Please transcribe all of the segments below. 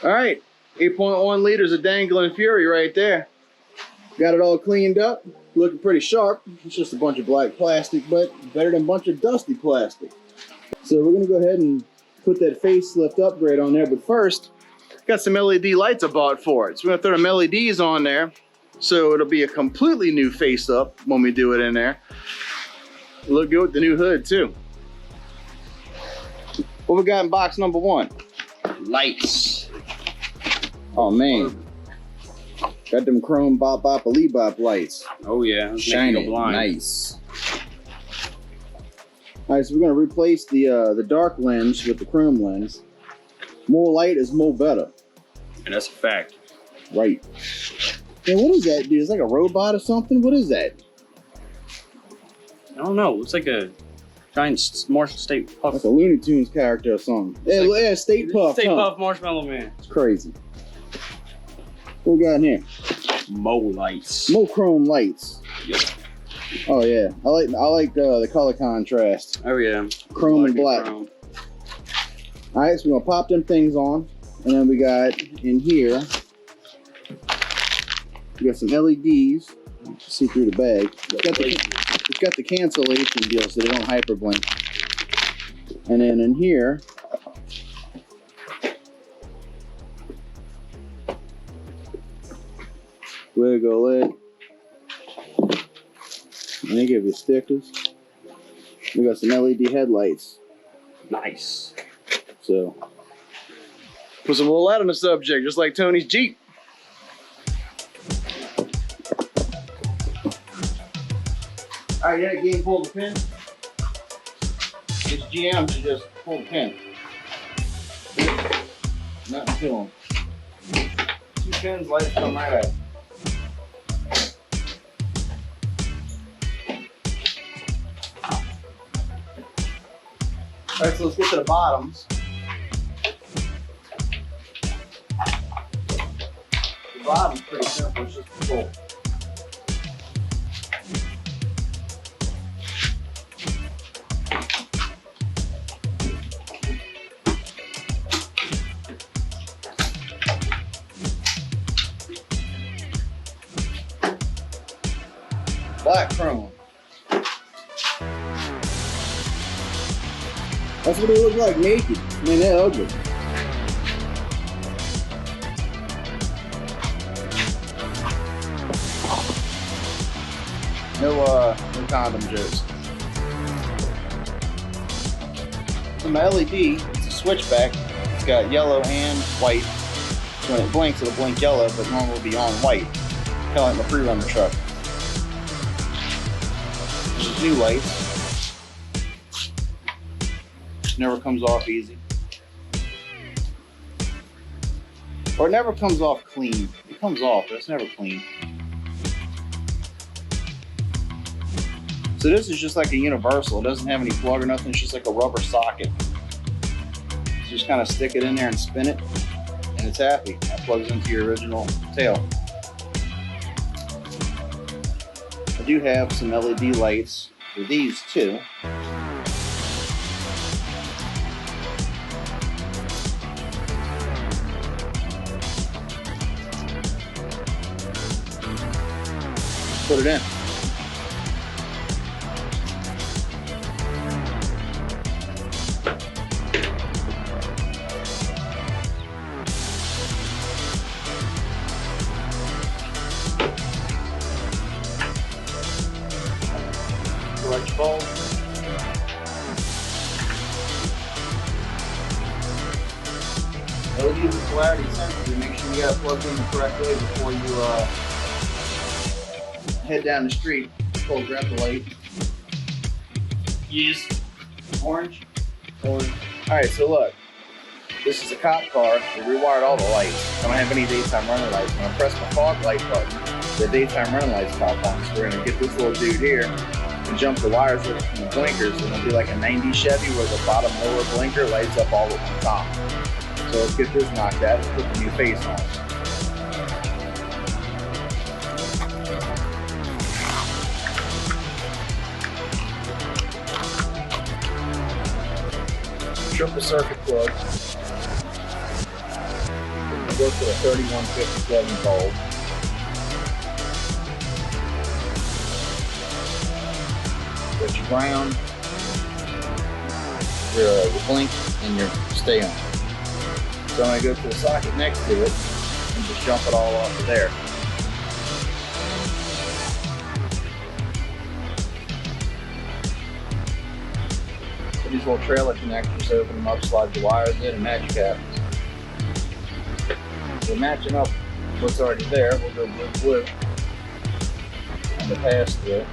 All right, 8.1 liters of dangling fury right there. Got it all cleaned up, looking pretty sharp. It's just a bunch of black plastic, but better than a bunch of dusty plastic. So we're gonna go ahead and put that facelift upgrade on there, but first, got some LED lights I bought for it. So we're gonna throw them LEDs on there, so it'll be a completely new face up when we do it in there. Look good with the new hood too. What we got in box number 1? Lights. Oh man. Got them chrome bop bop a bop lights. Oh yeah, shiny, nice. All right, so we're gonna replace the dark lens with the chrome lens. More light is more better. And that's a fact. Right. Man, what is that, dude? It's like a robot or something? What is that? I don't know. It's like a giant Stay Puft. Like a Looney Tunes character or something. Yeah, like, yeah, Stay Puft. Stay Puft Marshmallow Man. It's crazy. What we got in here? Mo lights. Mo chrome lights. Yep. Oh yeah, I like the color contrast. Oh yeah. Chrome and black. Chrome. All right, so we're gonna pop them things on, and then we got in here. We got some LEDs. See through the bag. It's got the cancellation deal, so they don't hyper blink. And then in here, wiggle it. And they give you stickers. We got some LED headlights. Nice. So, put some little light on the subject, just like Tony's Jeep. All right, yeah, game, pull the pin. This GM should just pull the pin. Nothing to them. 2 pins, lights come right out. All right, so let's get to the bottoms. The bottom's pretty simple, it's just a pull. Black chrome. That's what they look like naked. I mean, they're ugly. No condom jokes. So my LED, it's a switchback. It's got yellow and white. So when it blinks, it'll blink yellow, but normally it'll be on white. Kind of like my pre-runner truck. New lights. Never comes off easy. Or it never comes off clean. It comes off, but it's never clean. So this is just like a universal. It doesn't have any plug or nothing. It's just like a rubber socket. So just kind of stick it in there and spin it, and it's happy. That plugs into your original tail. I do have some LED lights for these too. Put it in. Select your bulb. LED is polarity sensitive. Make sure you got it plugged in the correct way before you head down the street. Pull, grab the light. Yes. Orange. Orange. Alright, so look. This is a cop car. We rewired all the lights. I don't have any daytime running lights. When I press my fog light button, the daytime running lights pop on. So we're going to get this little dude here and jump the wires with the blinkers. And it'll be like a 90 Chevy where the bottom lower blinker lights up all at the top. So let's get this knocked out and put the new face on. Triple circuit plug. Works with a 3157 bulb. Got your ground, your blink, and your stay on. So I'm going to go to the socket next to it and just jump it all off of there. So these little trailer connectors, open them up, slide the wires in, and match cabinets. So matching up what's already there, we'll go blue and the pass through.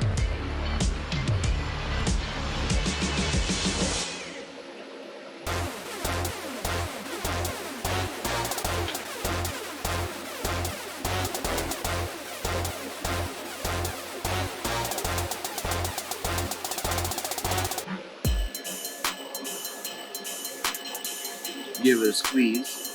Give it a squeeze.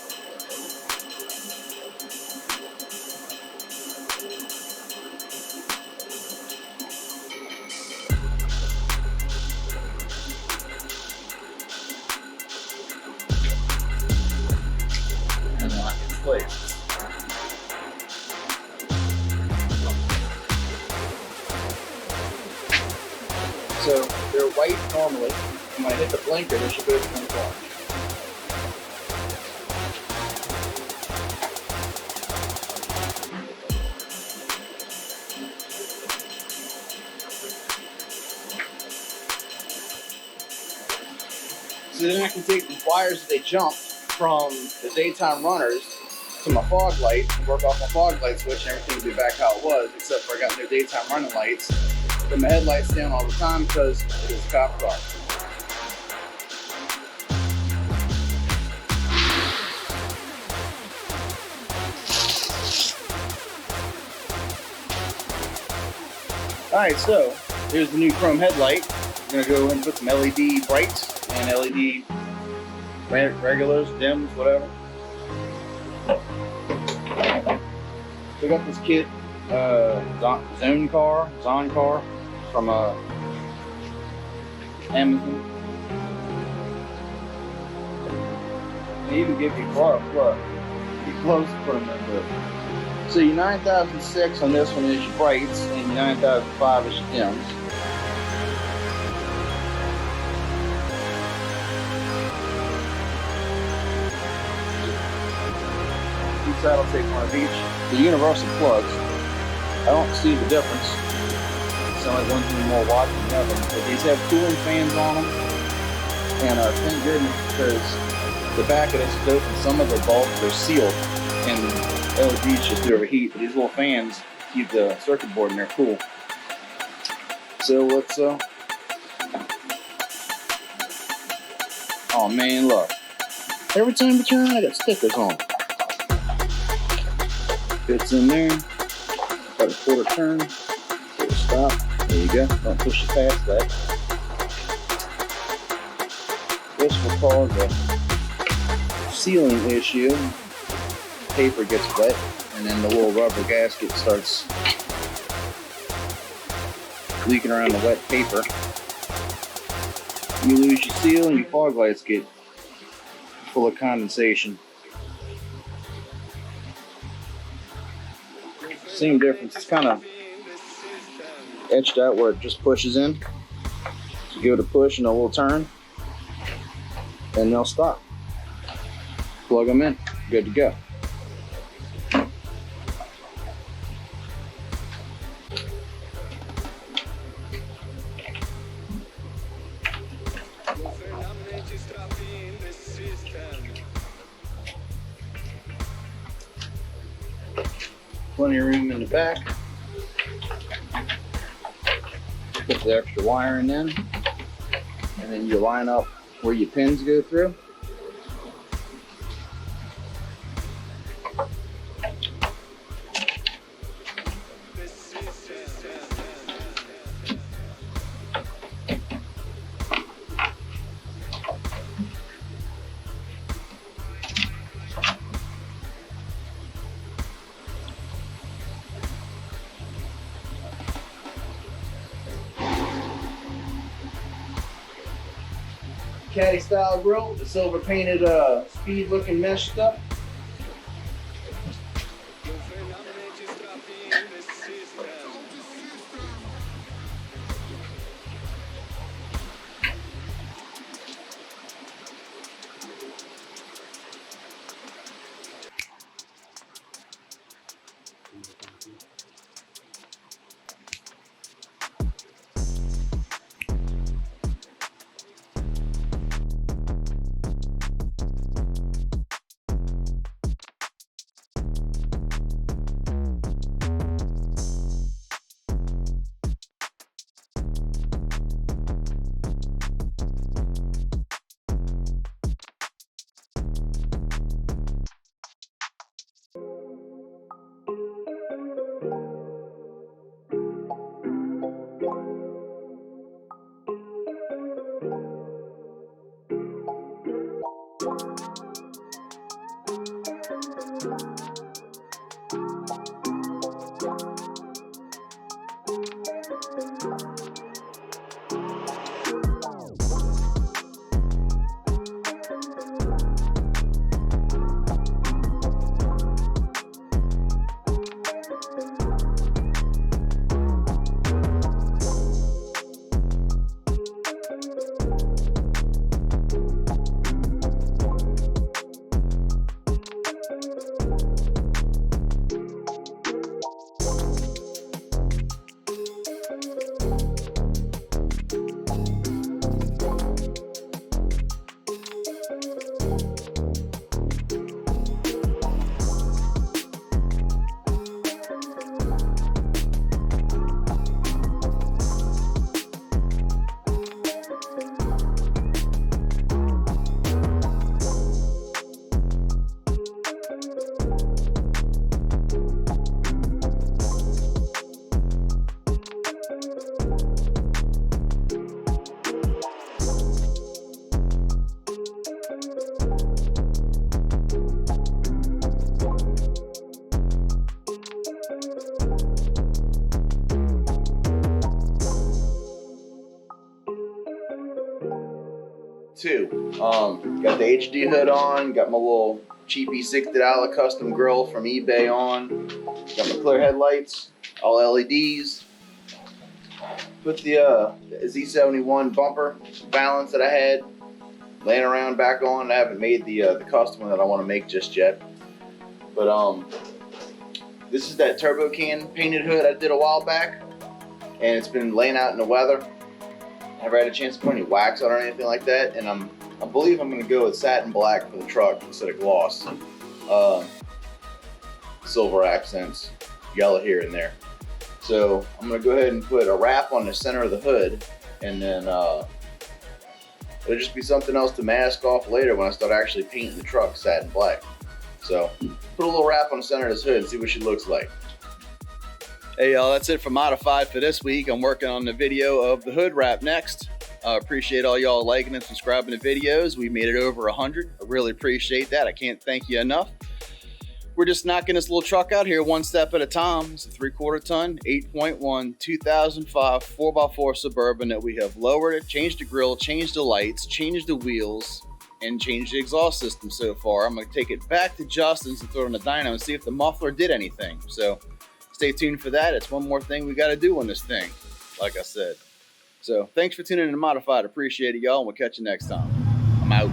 And lock it in place. So they're white normally, and when I hit the blinker, they should go to blink orange. So then I can take these wires that they jumped from the daytime runners to my fog light and work off my fog light switch, and everything will be back how it was, except for I got new daytime running lights. Put my headlights down all the time because it's a cop car. Alright, so here's the new chrome headlight. I'm going to go and put some LED brights and LED regulars, dims, whatever. Pick up this kit, Zone car from Amazon. They even give you car plug. Get close to put them in with. So your 9006 on this one is your brights, and your 9005 is your dims. Each side will take one of each. The universal plugs, I don't see the difference. It sounds like one's more watt than the other. But these have cooling fans on them, and thank goodness, because the back of this is open. Some of the bulbs are sealed, and LEDs just overheat. But these little fans keep the circuit board in there cool. So let's oh man, look. Every time we turn, I got stickers on. Fits in there. Got a quarter turn. Quarter stop. There you go. Don't push it past that. This will cause a sealing issue. Paper gets wet, and then the little rubber gasket starts leaking around the wet paper. You lose your seal, and your fog lights get full of condensation. Same difference. It's kind of etched out where it just pushes in. So give it a push and a little turn, and they'll stop. Plug them in. Good to go. Plenty of room in the back. Put the extra wiring in, and then you line up where your pins go through. Caddy style grill, the silver painted speed looking mesh stuff. Got the HD hood on, got my little cheapy $60 custom grill from eBay on, got my clear headlights, all LEDs. Put the Z71 bumper balance that I had laying around back on. I haven't made the custom one that I want to make just yet. But this is that turbo can painted hood I did a while back, and it's been laying out in the weather. Never had a chance to put any wax on or anything like that, and I believe I'm going to go with satin black for the truck instead of gloss. Silver accents, yellow here and there. So I'm going to go ahead and put a wrap on the center of the hood, and then it'll just be something else to mask off later when I start actually painting the truck satin black. So put a little wrap on the center of this hood and see what she looks like. Hey y'all, that's it for Modified for this week. I'm working on the video of the hood wrap next. I appreciate all y'all liking and subscribing to videos. We made it over 100. I really appreciate that. I can't thank you enough. We're just knocking this little truck out here one step at a time. It's a 3/4 ton, 8.1, 2005 4x4 Suburban that we have lowered it, changed the grill, changed the lights, changed the wheels, and changed the exhaust system so far. I'm going to take it back to Justin's and throw it on the dyno and see if the muffler did anything. So stay tuned for that. It's one more thing we got to do on this thing, like I said. So thanks for tuning in to Modified. Appreciate it, y'all, and we'll catch you next time. I'm out.